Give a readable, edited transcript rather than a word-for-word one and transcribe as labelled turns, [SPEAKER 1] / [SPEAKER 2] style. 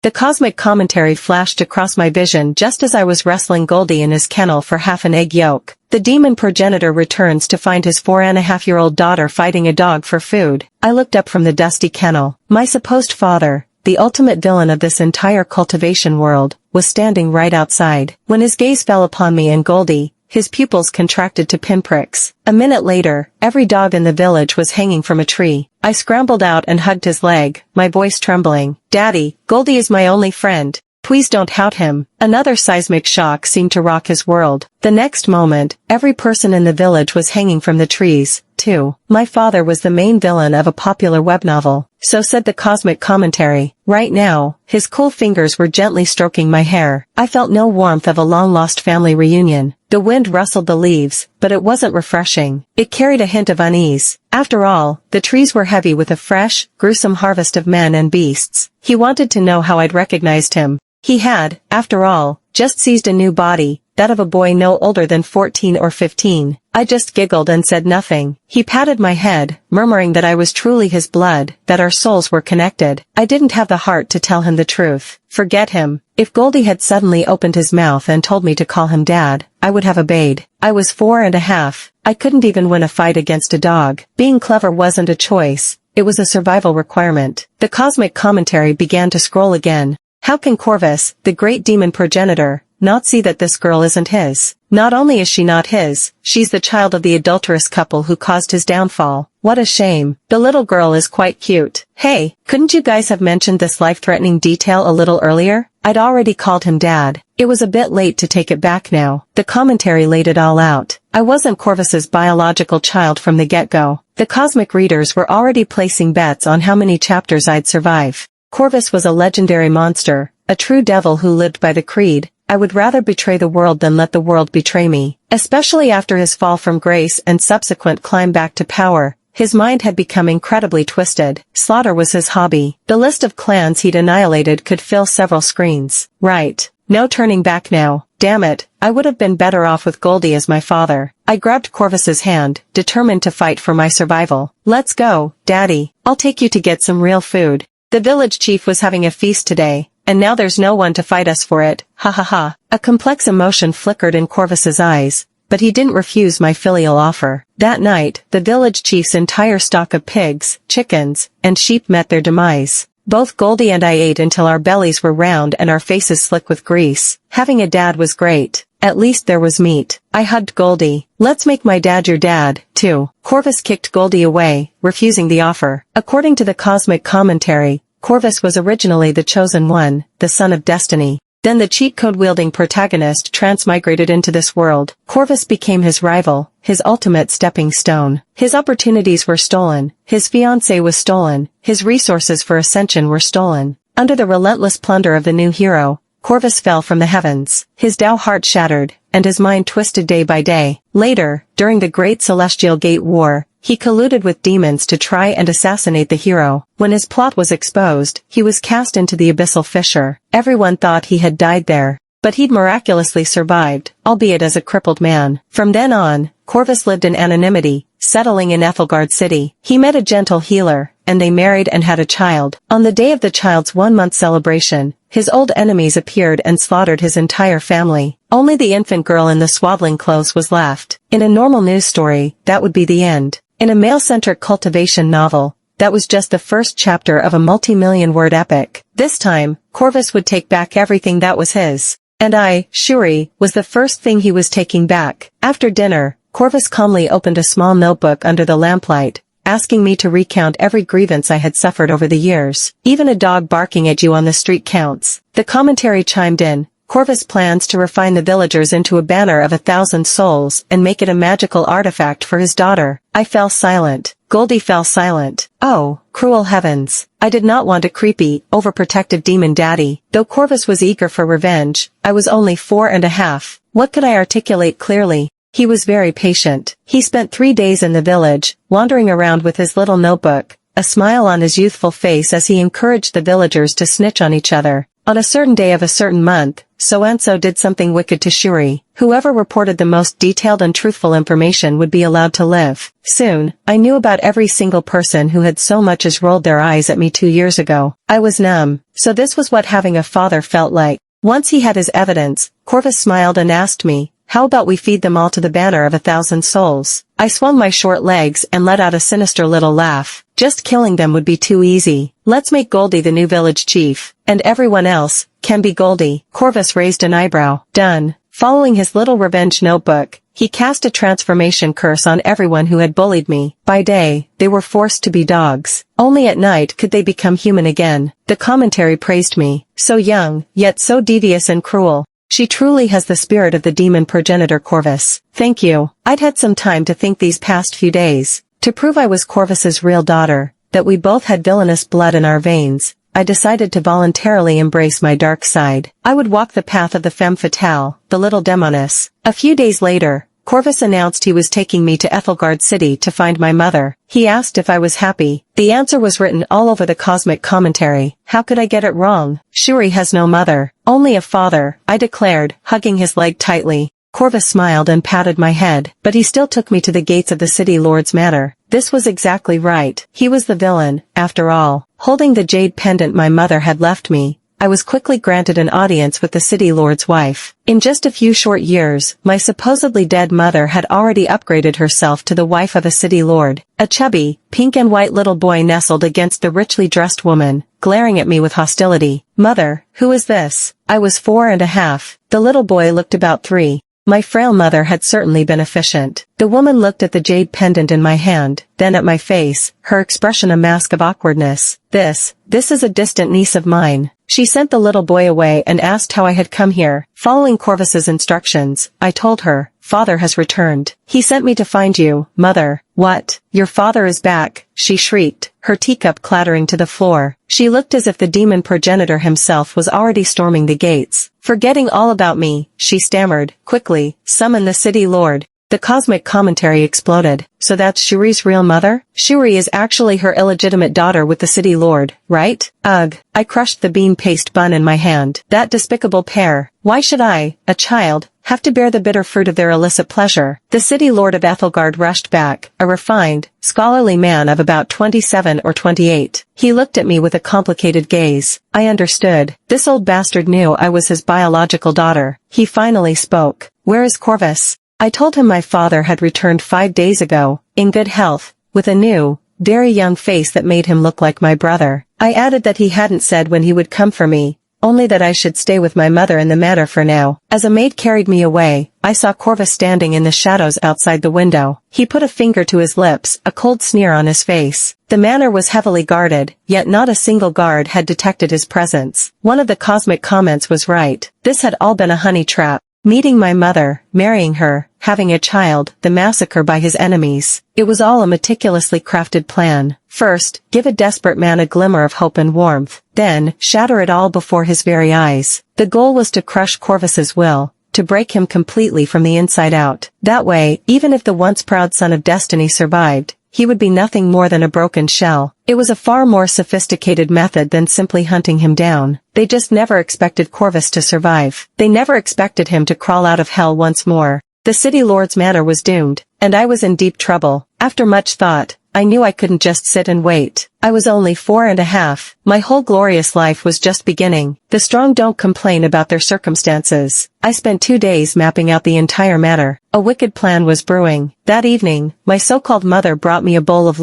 [SPEAKER 1] The cosmic commentary flashed across my vision just as I was wrestling Goldie in his kennel for half an egg yolk. The demon progenitor returns to find his 4.5-year-old daughter fighting a dog for food. I looked up from the dusty kennel. My supposed father, the ultimate villain of this entire cultivation world, was standing right outside. When his gaze fell upon me and Goldie, his pupils contracted to pinpricks. A minute later, every dog in the village was hanging from a tree. I scrambled out and hugged his leg, my voice trembling. "Daddy, Goldie is my only friend. Please don't out him." Another seismic shock seemed to rock his world. The next moment, every person in the village was hanging from the trees, too. My father was the main villain of a popular web novel, so said the cosmic commentary. Right now, his cool fingers were gently stroking my hair. I felt no warmth of a long-lost family reunion. The wind rustled the leaves, but it wasn't refreshing. It carried a hint of unease. After all, the trees were heavy with a fresh, gruesome harvest of men and beasts. He wanted to know how I'd recognized him. He had, after all, just seized a new body, that of a boy no older than 14 or 15. I just giggled and said nothing. He patted my head, murmuring that I was truly his blood, that our souls were connected. I didn't have the heart to tell him the truth. Forget him. If Goldie had suddenly opened his mouth and told me to call him Dad, I would have obeyed. I was 4.5. I couldn't even win a fight against a dog. Being clever wasn't a choice. It was a survival requirement. The cosmic commentary began to scroll again. How can Corvus, the great demon progenitor, not see that this girl isn't his? Not only is she not his, she's the child of the adulterous couple who caused his downfall. What a shame. The little girl is quite cute. Hey, couldn't you guys have mentioned this life-threatening detail a little earlier? I'd already called him Dad. It was a bit late to take it back now. The commentary laid it all out. I wasn't Corvus's biological child from the get-go. The cosmic readers were already placing bets on how many chapters I'd survive. Corvus was a legendary monster, a true devil who lived by the creed, "I would rather betray the world than let the world betray me." Especially after his fall from grace and subsequent climb back to power, his mind had become incredibly twisted. Slaughter was his hobby. The list of clans he'd annihilated could fill several screens. Right. No turning back now. Damn it, I would have been better off with Goldie as my father. I grabbed Corvus's hand, determined to fight for my survival. "Let's go, Daddy. I'll take you to get some real food. The village chief was having a feast today, and now there's no one to fight us for it. Ha ha ha." A complex emotion flickered in Corvus's eyes, but he didn't refuse my filial offer. That night, the village chief's entire stock of pigs, chickens, and sheep met their demise. Both Goldie and I ate until our bellies were round and our faces slick with grease. Having a dad was great. At least there was meat. I hugged Goldie. "Let's make my dad your dad, too." Corvus kicked Goldie away, refusing the offer. According to the cosmic commentary, Corvus was originally the chosen one, the son of destiny. Then the cheat code-wielding protagonist transmigrated into this world. Corvus became his rival, his ultimate stepping stone. His opportunities were stolen, his fiancée was stolen, his resources for ascension were stolen. Under the relentless plunder of the new hero, Corvus fell from the heavens. His Tao heart shattered, and his mind twisted day by day. Later, during the Great Celestial Gate War, he colluded with demons to try and assassinate the hero. When his plot was exposed, he was cast into the abyssal fissure. Everyone thought he had died there. But he'd miraculously survived, albeit as a crippled man. From then on, Corvus lived in anonymity, settling in Ethelgard City. He met a gentle healer, and they married and had a child. On the day of the child's 1-month celebration, his old enemies appeared and slaughtered his entire family. Only the infant girl in the swaddling clothes was left. In a normal news story, that would be the end. In a male-centric cultivation novel, that was just the first chapter of a multi-million-word epic. This time, Corvus would take back everything that was his. And I, Shuri, was the first thing he was taking back. After dinner, Corvus calmly opened a small notebook under the lamplight, asking me to recount every grievance I had suffered over the years. Even a dog barking at you on the street counts. The commentary chimed in. Corvus plans to refine the villagers into a banner of 1,000 souls and make it a magical artifact for his daughter. I fell silent. Goldie fell silent. Oh, cruel heavens. I did not want a creepy, overprotective demon daddy. Though Corvus was eager for revenge, I was only 4.5. What could I articulate clearly? He was very patient. He spent 3 days in the village, wandering around with his little notebook, a smile on his youthful face as he encouraged the villagers to snitch on each other. On a certain day of a certain month, so-and-so did something wicked to Shuri. Whoever reported the most detailed and truthful information would be allowed to live. Soon, I knew about every single person who had so much as rolled their eyes at me 2 years ago. I was numb. So this was what having a father felt like. Once he had his evidence, Corvus smiled and asked me, "How about we feed them all to the banner of 1,000 souls?" I swung my short legs and let out a sinister little laugh. Just killing them would be too easy. Let's make Goldie the new village chief, and everyone else can be Goldie. Corvus raised an eyebrow. Done. Following his little revenge notebook, he cast a transformation curse on everyone who had bullied me. By day, they were forced to be dogs. Only at night could they become human again. The commentary praised me. So young, yet so devious and cruel. She truly has the spirit of the demon progenitor Corvus. Thank you. I'd had some time to think these past few days. To prove I was Corvus's real daughter, that we both had villainous blood in our veins, I decided to voluntarily embrace my dark side. I would walk the path of the femme fatale, the little demoness. A few days later, Corvus announced he was taking me to Ethelgard City to find my mother. He asked if I was happy. The answer was written all over the cosmic commentary. How could I get it wrong? Shuri has no mother, only a father, I declared, hugging his leg tightly. Corvus smiled and patted my head, but he still took me to the gates of the city lord's manor. This was exactly right. He was the villain, after all. Holding the jade pendant my mother had left me, I was quickly granted an audience with the city lord's wife. In just a few short years, my supposedly dead mother had already upgraded herself to the wife of a city lord. A chubby, pink and white little boy nestled against the richly dressed woman, glaring at me with hostility. "Mother, who is this?" I was 4.5. The little boy looked about 3. My frail mother had certainly been efficient. The woman looked at the jade pendant in my hand, then at my face, her expression a mask of awkwardness. This is a distant niece of mine. She sent the little boy away and asked how I had come here. Following Corvus's instructions, I told her, "Father has returned. He sent me to find you, Mother." "What? Your father is back," she shrieked, her teacup clattering to the floor. She looked as if the demon progenitor himself was already storming the gates. Forgetting all about me, she stammered, "Quickly, summon the city lord." The cosmic commentary exploded. So that's Shuri's real mother? Shuri is actually her illegitimate daughter with the city lord, right? Ugh. I crushed the bean paste bun in my hand. That despicable pair. Why should I, a child, have to bear the bitter fruit of their illicit pleasure? The city lord of Ethelgard rushed back, a refined, scholarly man of about 27 or 28. He looked at me with a complicated gaze. I understood. This old bastard knew I was his biological daughter. He finally spoke. "Where is Corvus?" I told him my father had returned 5 days ago, in good health, with a new, very young face that made him look like my brother. I added that he hadn't said when he would come for me, only that I should stay with my mother in the manor for now. As a maid carried me away, I saw Corvus standing in the shadows outside the window. He put a finger to his lips, a cold sneer on his face. The manor was heavily guarded, yet not a single guard had detected his presence. One of the cosmic comments was right. This had all been a honey trap. Meeting my mother, marrying her, having a child, the massacre by his enemies. It was all a meticulously crafted plan. First, give a desperate man a glimmer of hope and warmth. Then, shatter it all before his very eyes. The goal was to crush Corvus's will, to break him completely from the inside out. That way, even if the once proud son of destiny survived, he would be nothing more than a broken shell. It was a far more sophisticated method than simply hunting him down. They just never expected Corvus to survive. They never expected him to crawl out of hell once more. The city lord's manor was doomed, and I was in deep trouble. After much thought, I knew I couldn't just sit and wait. I was only 4.5. My whole glorious life was just beginning. The strong don't complain about their circumstances. I spent 2 days mapping out the entire matter. A wicked plan was brewing. That evening, my so-called mother brought me a bowl of